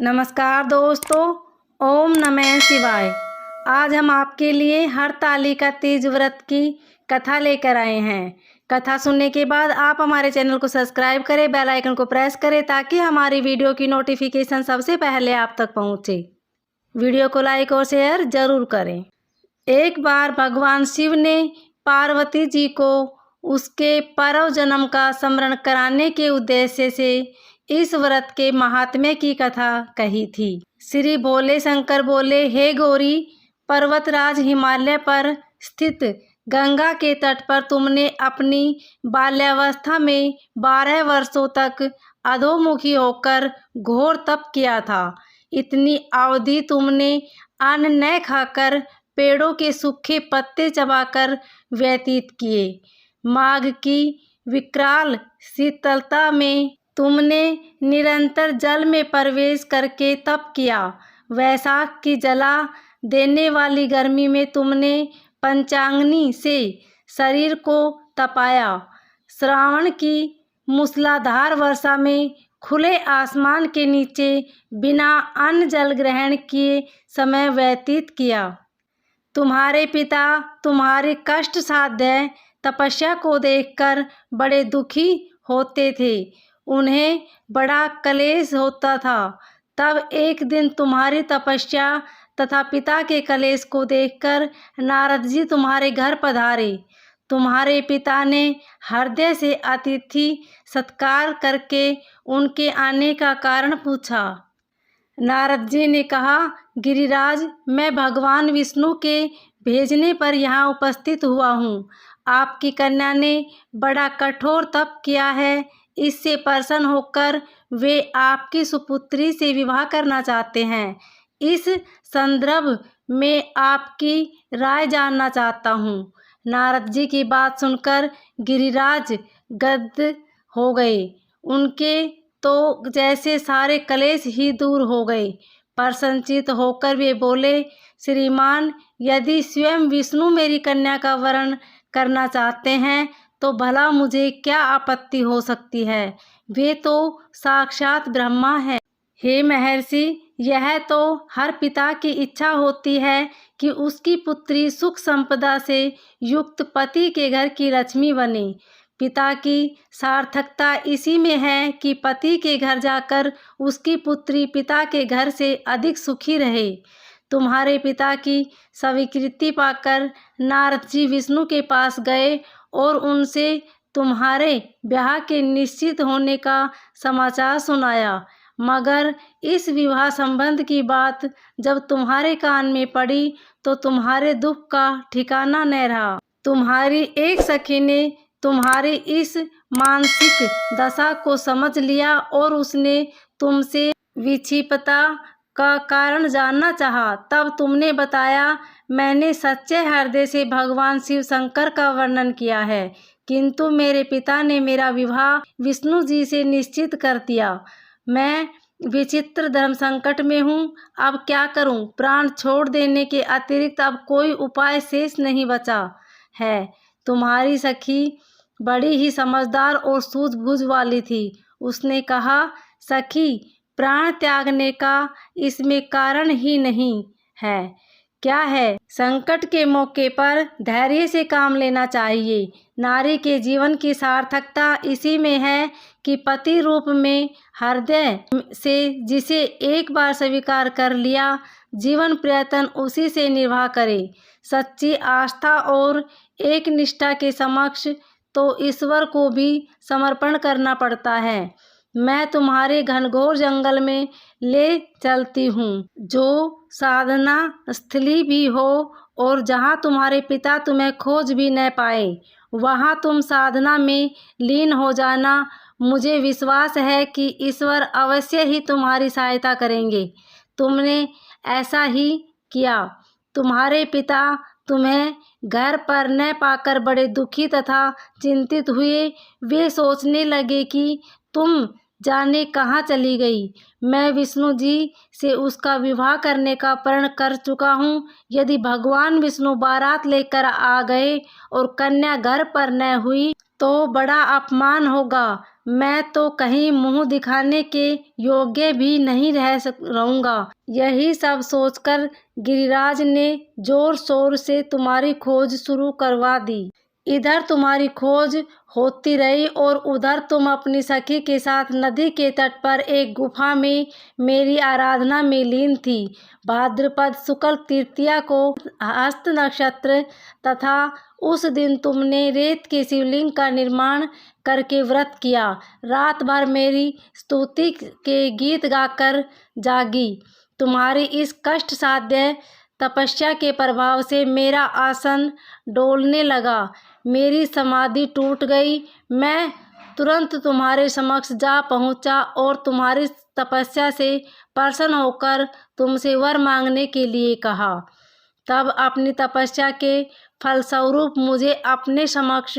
नमस्कार दोस्तों, ओम नमः शिवाय। आज हम आपके लिए हरतालिका तीज व्रत की कथा लेकर आए हैं। कथा सुनने के बाद आप हमारे चैनल को सब्सक्राइब करें, बेल आइकन को प्रेस करें ताकि हमारी वीडियो की नोटिफिकेशन सबसे पहले आप तक पहुंचे। वीडियो को लाइक और शेयर जरूर करें। एक बार भगवान शिव ने पार्वती जी को उसके पूर्व जन्म का स्मरण कराने के उद्देश्य से इस व्रत के महात्म्य की कथा कही थी। श्री भोले शंकर बोले, हे गौरी, पर्वतराज हिमालय पर स्थित गंगा के तट पर तुमने अपनी बाल्यावस्था में 12 वर्षों तक अधोमुखी होकर घोर तप किया था। इतनी अवधि तुमने अन्न न खाकर पेड़ों के सूखे पत्ते चबाकर व्यतीत किए। माघ की विकराल शीतलता में तुमने निरंतर जल में प्रवेश करके तप किया। वैशाख की जला देने वाली गर्मी में तुमने पंचाग्नि से शरीर को तपाया। श्रावण की मूसलाधार वर्षा में खुले आसमान के नीचे बिना अन्न जल ग्रहण किए समय व्यतीत किया। तुम्हारे पिता तुम्हारी कष्ट साध्य तपस्या को देखकर बड़े दुखी होते थे। उन्हें बड़ा क्लेश होता था। तब एक दिन तुम्हारी तपस्या तथा पिता के क्लेश को देखकर नारद जी तुम्हारे घर पधारे। तुम्हारे पिता ने हृदय से अतिथि सत्कार करके उनके आने का कारण पूछा। नारद जी ने कहा, गिरिराज, मैं भगवान विष्णु के भेजने पर यहाँ उपस्थित हुआ हूँ। आपकी कन्या ने बड़ा कठोर तप किया है। इससे प्रसन्न होकर वे आपकी सुपुत्री से विवाह करना चाहते हैं। इस संदर्भ में आपकी राय जानना चाहता हूँ। नारद जी की बात सुनकर गिरिराज गद हो गए। उनके तो जैसे सारे क्लेश ही दूर हो गए। प्रसन्नचित होकर वे बोले, श्रीमान, यदि स्वयं विष्णु मेरी कन्या का वरण करना चाहते हैं तो भला मुझे क्या आपत्ति हो सकती है। वे तो साक्षात ब्रह्मा है। हे महर्षि, यह तो हर पिता की इच्छा होती है कि उसकी पुत्री सुख संपदा से युक्त पति के घर की लक्ष्मी बने। पिता की सार्थकता इसी में है कि पति के घर जाकर उसकी पुत्री पिता के घर से अधिक सुखी रहे। तुम्हारे पिता की स्वीकृति पाकर नारद जी विष्णु के पास गए और उनसे तुम्हारे ब्याह के निश्चित होने का समाचार सुनाया। मगर इस विवाह संबंध की बात जब तुम्हारे कान में पड़ी तो तुम्हारे दुख का ठिकाना न रहा। तुम्हारी एक सखी ने तुम्हारी इस मानसिक दशा को समझ लिया और उसने तुमसे विक्षिप्तता का कारण जानना चाहा। तब तुमने बताया, मैंने सच्चे हृदय से भगवान शिव शंकर का वर्णन किया है, किंतु मेरे पिता ने मेरा विवाह विष्णु जी से निश्चित कर दिया। मैं विचित्र धर्म संकट में हूँ। अब क्या करूँ? प्राण छोड़ देने के अतिरिक्त अब कोई उपाय शेष नहीं बचा है। तुम्हारी सखी बड़ी ही समझदार और सूझबूझ वाली थी। उसने कहा, सखी, प्राण त्यागने का इसमें कारण ही नहीं है। क्या है? संकट के मौके पर धैर्य से काम लेना चाहिए। नारी के जीवन की सार्थकता इसी में है कि पति रूप में हृदय से जिसे एक बार स्वीकार कर लिया, जीवन पर्यंत उसी से निर्वाह करे। सच्ची आस्था और एक निष्ठा के समक्ष तो ईश्वर को भी समर्पण करना पड़ता है। मैं तुम्हारे घनघोर जंगल में ले चलती हूँ, जो साधना स्थली भी हो और जहाँ तुम्हारे पिता तुम्हें खोज भी न पाए। वहाँ तुम साधना में लीन हो जाना। मुझे विश्वास है कि ईश्वर अवश्य ही तुम्हारी सहायता करेंगे। तुमने ऐसा ही किया। तुम्हारे पिता तुम्हें घर पर न पाकर बड़े दुखी तथा चिंतित हुए। वे सोचने लगे कि तुम जाने कहाँ चली गई। मैं विष्णु जी से उसका विवाह करने का प्रण कर चुका हूँ। यदि भगवान विष्णु बारात लेकर आ गए और कन्या घर पर न हुई तो बड़ा अपमान होगा। मैं तो कहीं मुंह दिखाने के योग्य भी नहीं रहूंगा। यही सब सोचकर गिरिराज ने जोर शोर से तुम्हारी खोज शुरू करवा दी। इधर तुम्हारी खोज होती रही और उधर तुम अपनी सखी के साथ नदी के तट पर एक गुफा में मेरी आराधना में लीन थी। भाद्रपद शुक्ल तृतीया को हस्त नक्षत्र तथा उस दिन तुमने रेत के शिवलिंग का निर्माण करके व्रत किया। रात भर मेरी स्तुति के गीत गाकर जागी। तुम्हारी इस कष्ट साध्य तपस्या के प्रभाव से मेरा आसन डोलने लगा, मेरी समाधि टूट गई। मैं तुरंत तुम्हारे समक्ष जा पहुंचा और तुम्हारी तपस्या से प्रसन्न होकर तुमसे वर मांगने के लिए कहा। तब अपनी तपस्या के फलस्वरूप मुझे अपने समक्ष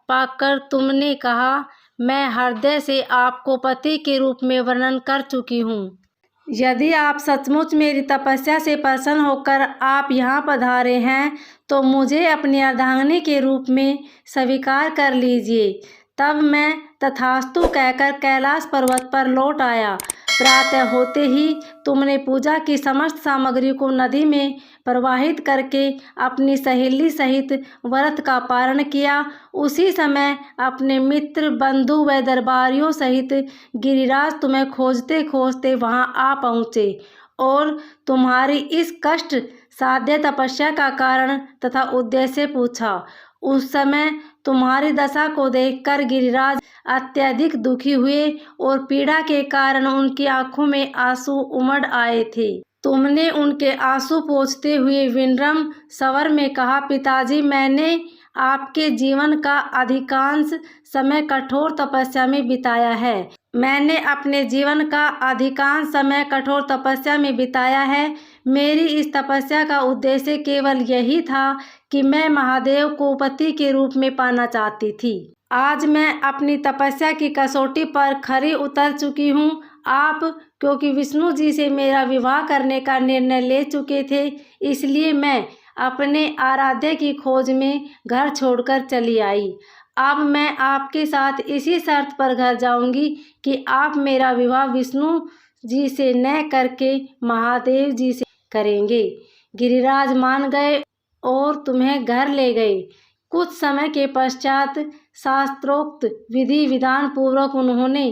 पाकर तुमने कहा, मैं हृदय से आपको पति के रूप में वर्णन कर चुकी हूँ। यदि आप सचमुच मेरी तपस्या से प्रसन्न होकर आप यहाँ पधारे हैं तो मुझे अपनी अर्धांगिनी के रूप में स्वीकार कर लीजिए। तब मैं तथास्तु कहकर कैलाश पर्वत पर लौट आया। प्रातः होते ही तुमने पूजा की समस्त सामग्री को नदी में प्रवाहित करके अपनी सहेली सहित व्रत का पारण किया। उसी समय अपने मित्र बंधु व दरबारियों सहित गिरिराज तुम्हें खोजते खोजते वहां आ पहुँचे और तुम्हारी इस कष्ट साध्य तपस्या का कारण तथा उद्देश्य पूछा। उस समय तुम्हारी दशा को देखकर गिरिराज अत्यधिक दुखी हुए और पीड़ा के कारण उनकी आंखों में आंसू उमड़ आए थे। तुमने उनके आंसू पोंछते हुए विनम्र स्वर में कहा, पिताजी, मैंने आपके जीवन का अधिकांश समय कठोर तपस्या में बिताया है। मैंने अपने जीवन का अधिकांश समय कठोर तपस्या में बिताया है। मेरी इस तपस्या का उद्देश्य केवल यही था कि मैं महादेव को पति के रूप में पाना चाहती थी। आज मैं अपनी तपस्या की कसौटी पर खरी उतर चुकी हूँ। आप क्योंकि विष्णु जी से मेरा विवाह करने का निर्णय ले चुके थे, इसलिए मैं अपने आराध्य की खोज में घर छोड़कर चली आई। अब मैं आपके साथ इसी शर्त पर घर जाऊंगी कि आप मेरा विवाह विष्णु जी से न करके महादेव जी से करेंगे। गिरिराज मान गए और तुम्हें घर ले गए। कुछ समय के पश्चात शास्त्रोक्त विधि विधान पूर्वक उन्होंने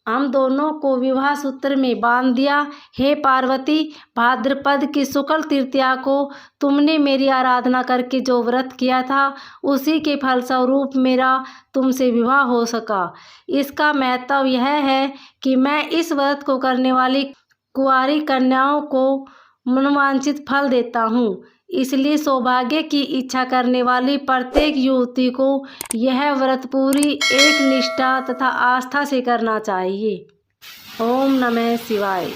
हम दोनों को विवाह सूत्र में बांध दिया। हे पार्वती, भाद्रपद की शुक्ल तृतीया को तुमने मेरी आराधना करके जो व्रत किया था उसी के फलस्वरूप मेरा तुमसे विवाह हो सका। इसका महत्व यह है कि मैं इस व्रत को करने वाली कुंवारी कन्याओं को मनोवांछित फल देता हूँ। इसलिए सौभाग्य की इच्छा करने वाली प्रत्येक युवती को यह व्रत पूरी एक निष्ठा तथा आस्था से करना चाहिए। ओम नमः शिवाय।